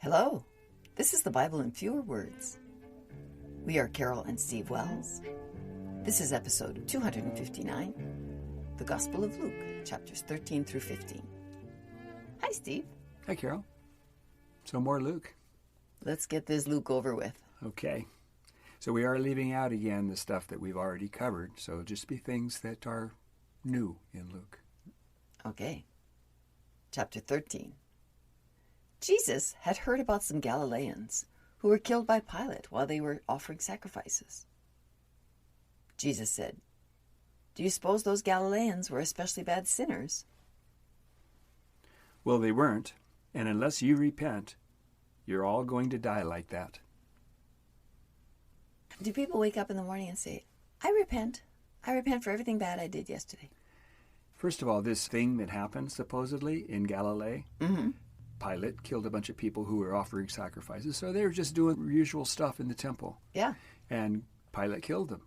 Hello, this is the Bible in Fewer Words. We are Carol and Steve Wells. This is episode 259, the Gospel of Luke, chapters 13 through 15. Hi, Steve. Hi, Carol. So more Luke. Let's get this Luke over with. Okay. So we are leaving out again the stuff that we've already covered, so just be things that are new in Luke. Okay. Chapter 13. Jesus had heard about some Galileans who were killed by Pilate while they were offering sacrifices. Jesus said, "Do you suppose those Galileans were especially bad sinners?" Well, they weren't, and unless you repent, you're all going to die like that. Do people wake up in the morning and say, I repent. I repent for everything bad I did yesterday? First of all, this thing that happened supposedly in Galilee, Pilate killed a bunch of people who were offering sacrifices, so they were just doing usual stuff in the temple. Yeah. And Pilate killed them.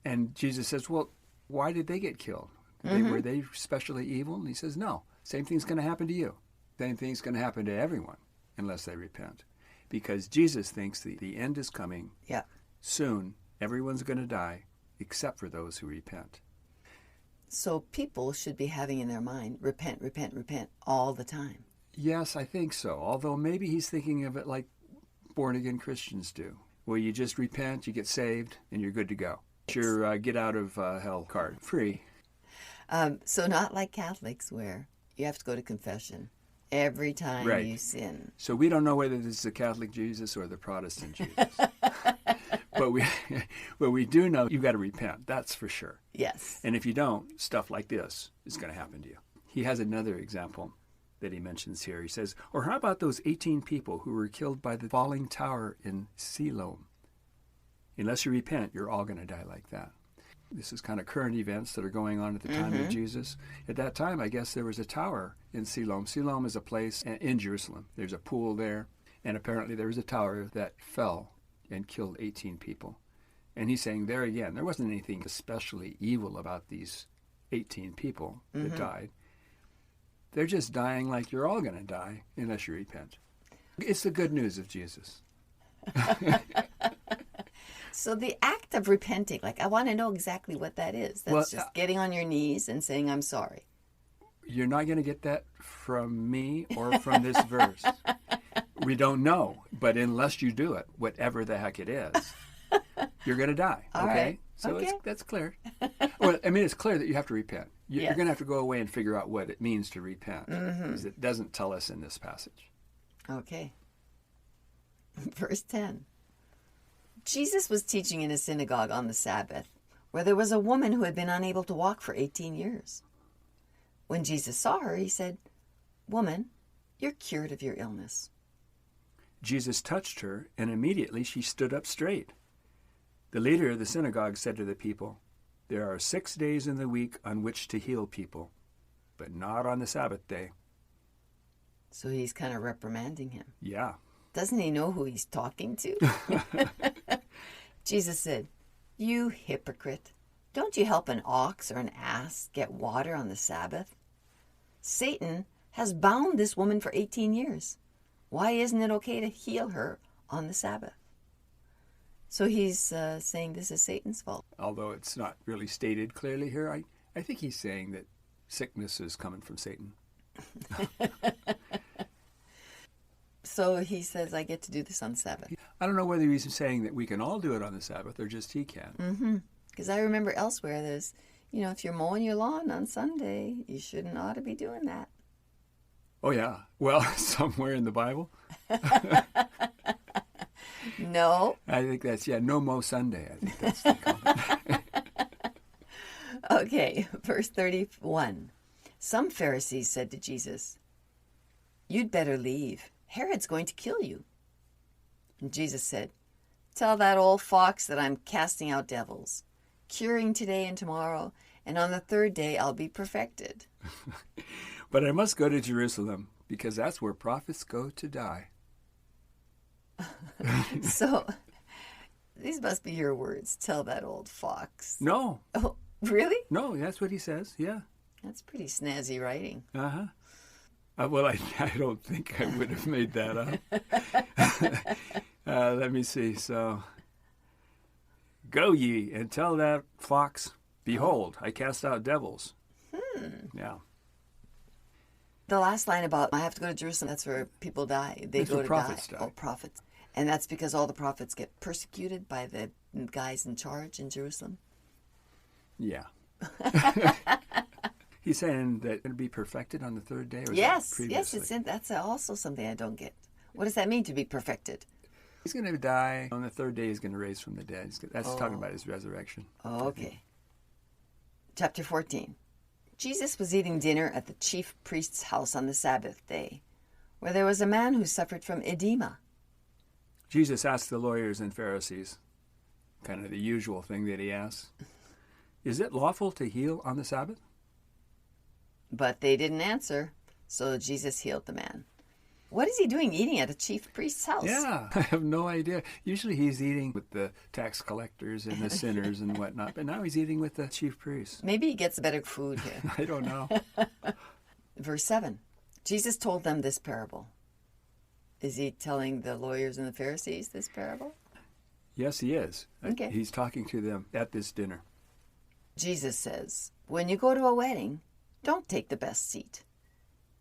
And Jesus says, well, why did they get killed? Were they especially evil? And he says, no, same thing's going to happen to you. Same thing's going to happen to everyone unless they repent. Because Jesus thinks the end is coming. Yeah. Soon, everyone's going to die except for those who repent. So people should be having in their mind, repent, repent, repent all the time. Yes, I think so. Although maybe he's thinking of it like born-again Christians do. Well, you just repent, you get saved, and you're good to go. Your get out of hell card. Free. So not like Catholics where you have to go to confession every time you sin. So we don't know whether this is the Catholic Jesus or the Protestant Jesus. But we do know you've got to repent. That's for sure. Yes. And if you don't, stuff like this is going to happen to you. He has another example that he mentions here. He says, or how about those 18 people who were killed by the falling tower in Siloam? Unless you repent, you're all going to die like that. This is kind of current events that are going on at the time of Jesus. At that time, I guess there was a tower in Siloam. Siloam is a place in Jerusalem. There's a pool there, and apparently there was a tower that fell and killed 18 people. And he's saying there again, there wasn't anything especially evil about these 18 people that died. They're just dying like you're all going to die unless you repent. It's the good news of Jesus. So the act of repenting, like I want to know exactly what that is. That's just getting on your knees and saying, I'm sorry. You're not going to get that from me or from this verse. We don't know. But unless you do it, whatever the heck it is, you're going to die. All okay? right. So okay. that's clear. Well, I mean, it's clear that you have to repent. You're Yes. going to have to go away and figure out what it means to repent. Because it doesn't tell us in this passage. Okay. Verse 10. Jesus was teaching in a synagogue on the Sabbath, where there was a woman who had been unable to walk for 18 years. When Jesus saw her, he said, "Woman, you're cured of your illness." Jesus touched her, and immediately she stood up straight. The leader of the synagogue said to the people, "There are 6 days in the week on which to heal people, but not on the Sabbath day." So he's kind of reprimanding him. Yeah. Doesn't he know who he's talking to? Jesus said, "You hypocrite, don't you help an ox or an ass get water on the Sabbath? Satan has bound this woman for 18 years. Why isn't it okay to heal her on the Sabbath?" So he's saying this is Satan's fault. Although it's not really stated clearly here, I think he's saying that sickness is coming from Satan. So he says, I get to do this on Sabbath. I don't know whether he's saying that we can all do it on the Sabbath or just he can. Because I remember elsewhere there's, if you're mowing your lawn on Sunday, you shouldn't ought to be doing that. Oh, yeah. Well, somewhere in the Bible. No. I think that's, no mow Sunday. I think that's the comment. Okay, verse 31. Some Pharisees said to Jesus, "You'd better leave. Herod's going to kill you." And Jesus said, "Tell that old fox that I'm casting out devils, curing today and tomorrow, and on the third day I'll be perfected." But I must go to Jerusalem because that's where prophets go to die. So, these must be your words. Tell that old fox. No. Oh, really? No, that's what he says. Yeah. That's pretty snazzy writing. Uh-huh. Well, I don't think I would have made that up. Let me see. So, go ye and tell that fox, behold, I cast out devils. Yeah. The last line about, I have to go to Jerusalem, that's where people die. They That's go where to prophets die. die. Oh, prophets. And that's because all the prophets get persecuted by the guys in charge in Jerusalem. Yeah. He's saying that it'll be perfected on the third day? Or was Yes, that previously? that's also something I don't get. What does that mean, to be perfected? He's going to die. On the third day, he's going to raise from the dead. That's talking about his resurrection. Okay. Chapter 14. Jesus was eating dinner at the chief priest's house on the Sabbath day, where there was a man who suffered from edema. Jesus asked the lawyers and Pharisees, kind of the usual thing that he asks, is it lawful to heal on the Sabbath? But they didn't answer, so Jesus healed the man. What is he doing eating at a chief priest's house? Yeah, I have no idea. Usually he's eating with the tax collectors and the sinners and whatnot, but now he's eating with the chief priests. Maybe he gets better food here. I don't know. Verse 7. Jesus told them this parable. Is he telling the lawyers and the Pharisees this parable? Yes, he is. Okay. He's talking to them at this dinner. Jesus says, when you go to a wedding, don't take the best seat,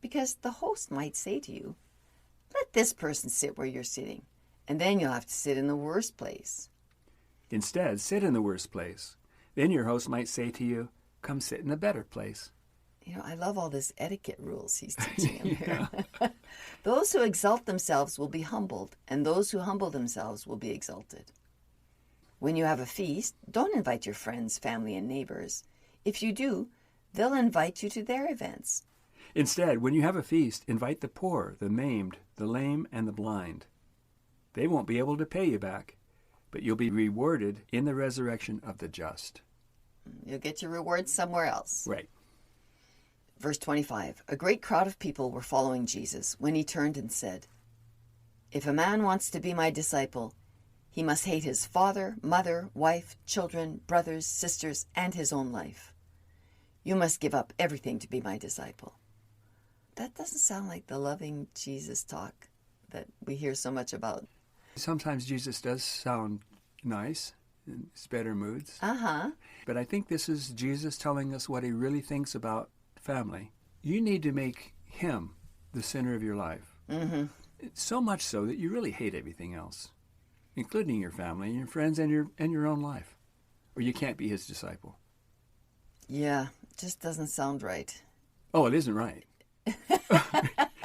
because the host might say to you, let this person sit where you're sitting, and then you'll have to sit in the worst place. Instead, sit in the worst place. Then your host might say to you, come sit in the better place. You know, I love all this etiquette rules he's teaching them here. Those who exalt themselves will be humbled, and those who humble themselves will be exalted. When you have a feast, don't invite your friends, family, and neighbors. If you do, they'll invite you to their events. Instead, when you have a feast, invite the poor, the maimed, the lame, and the blind. They won't be able to pay you back, but you'll be rewarded in the resurrection of the just. You'll get your reward somewhere else. Right. Verse 25. A great crowd of people were following Jesus when he turned and said, if a man wants to be my disciple, he must hate his father, mother, wife, children, brothers, sisters, and his own life. You must give up everything to be my disciple. That doesn't sound like the loving Jesus talk that we hear so much about. Sometimes Jesus does sound nice in his better moods. Uh-huh. But I think this is Jesus telling us what he really thinks about family. You need to make him the center of your life. Mm-hmm. So much so that you really hate everything else, including your family, your friends, and your own life. Or you can't be his disciple. Yeah, it just doesn't sound right. Oh, it isn't right.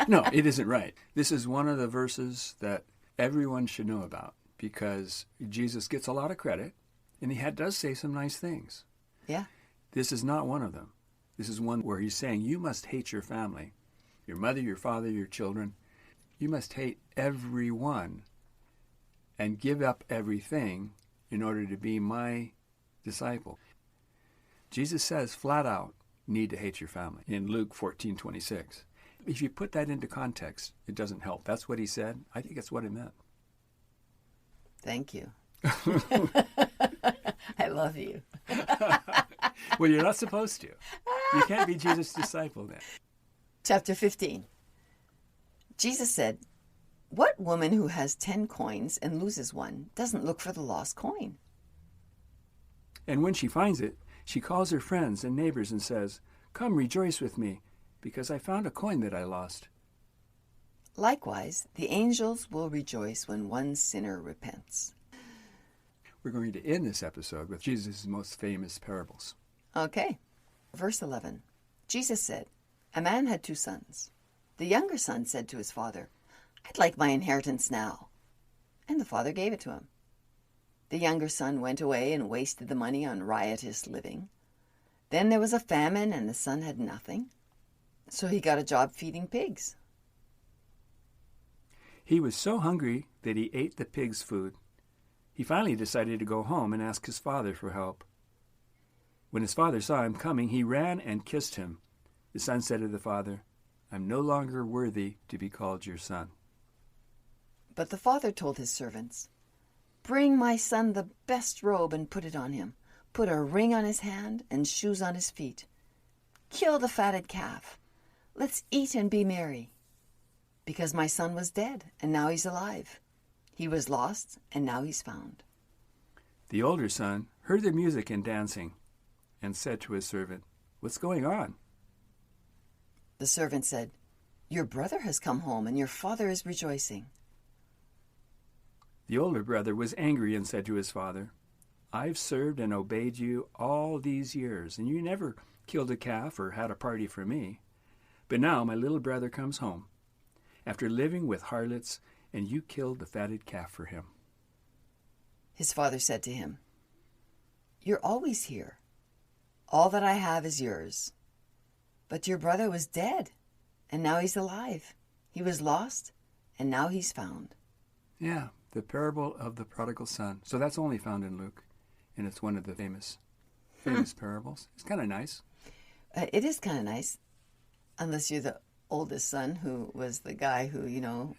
No, it isn't right. This is one of the verses that everyone should know about because Jesus gets a lot of credit, and he does say some nice things. Yeah. This is not one of them. This is one where he's saying you must hate your family, your mother, your father, your children. You must hate everyone and give up everything in order to be my disciple. Jesus says flat out, you need to hate your family in Luke 14:26. If you put that into context, it doesn't help. That's what he said. I think that's what it meant. Thank you. I love you. Well, you're not supposed to. You can't be Jesus' disciple then. Chapter 15. Jesus said, what woman who has 10 coins and loses one doesn't look for the lost coin? And when she finds it, she calls her friends and neighbors and says, come rejoice with me, because I found a coin that I lost. Likewise, the angels will rejoice when one sinner repents. We're going to end this episode with Jesus' most famous parables. Okay. Verse 11. Jesus said, a man had 2 sons. The younger son said to his father, I'd like my inheritance now. And the father gave it to him. The younger son went away and wasted the money on riotous living. Then there was a famine and the son had nothing. So he got a job feeding pigs. He was so hungry that he ate the pigs' food. He finally decided to go home and ask his father for help. When his father saw him coming, he ran and kissed him. The son said to the father, I'm no longer worthy to be called your son. But the father told his servants, bring my son the best robe and put it on him. Put a ring on his hand and shoes on his feet. Kill the fatted calf. Let's eat and be merry. Because my son was dead, and now he's alive. He was lost, and now he's found. The older son heard the music and dancing, and said to his servant, "What's going on?" The servant said, "Your brother has come home, and your father is rejoicing." The older brother was angry and said to his father, "I've served and obeyed you all these years, and you never killed a calf or had a party for me. But now my little brother comes home, after living with harlots, and you killed the fatted calf for him." His father said to him, "You're always here. All that I have is yours. But your brother was dead, and now he's alive. He was lost, and now he's found." Yeah, the parable of the prodigal son. So that's only found in Luke, and it's one of the famous parables. It's kind of nice. It is kind of nice, unless you're the oldest son, who was the guy who,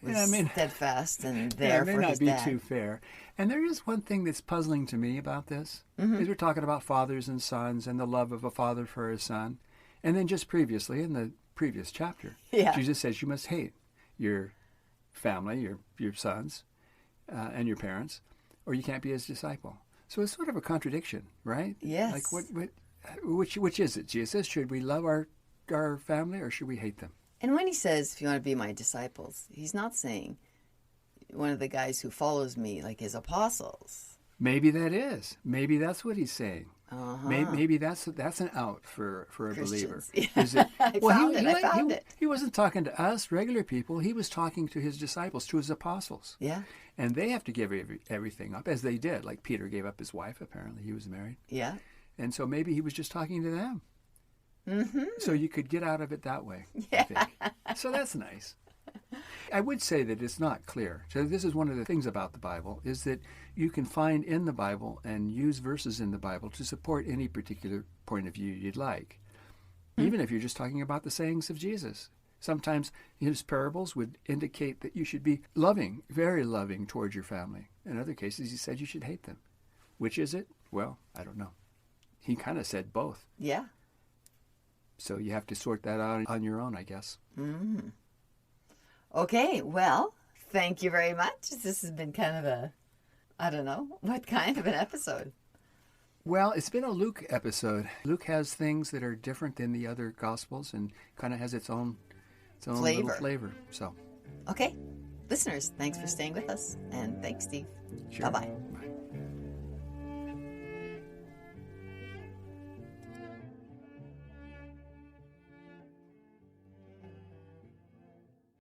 was steadfast and there for his dad. It may not be too fair. And there is one thing that's puzzling to me about this, is we're talking about fathers and sons and the love of a father for his son. And then just previously, in the previous chapter, Jesus says you must hate your family, your sons, and your parents, or you can't be his disciple. So it's sort of a contradiction, right? Yes. Like which is it, Jesus? Should we love our family, or should we hate them? And when he says, "If you want to be my disciples," he's not saying one of the guys who follows me, like his apostles. Maybe that is. Maybe that's what he's saying. Uh-huh. Maybe that's an out for a believer. Yeah. I found it. He wasn't talking to us, regular people. He was talking to his disciples, to his apostles. Yeah. And they have to give everything up, as they did. Like Peter gave up his wife, apparently. He was married. Yeah. And so maybe he was just talking to them. Mm-hmm. So you could get out of it that way, yeah. I think. So that's nice. I would say that it's not clear. So this is one of the things about the Bible, is that you can find in the Bible and use verses in the Bible to support any particular point of view you'd like, even if you're just talking about the sayings of Jesus. Sometimes his parables would indicate that you should be loving, very loving towards your family. In other cases, he said you should hate them. Which is it? Well, I don't know. He kind of said both. Yeah. So you have to sort that out on your own, I guess. Mm-hmm. Okay, well, thank you very much. This has been kind of I don't know, what kind of an episode? Well, it's been a Luke episode. Luke has things that are different than the other Gospels and kind of has its own little flavor. So, okay, listeners, thanks for staying with us. And thanks, Steve. Sure. Bye-bye.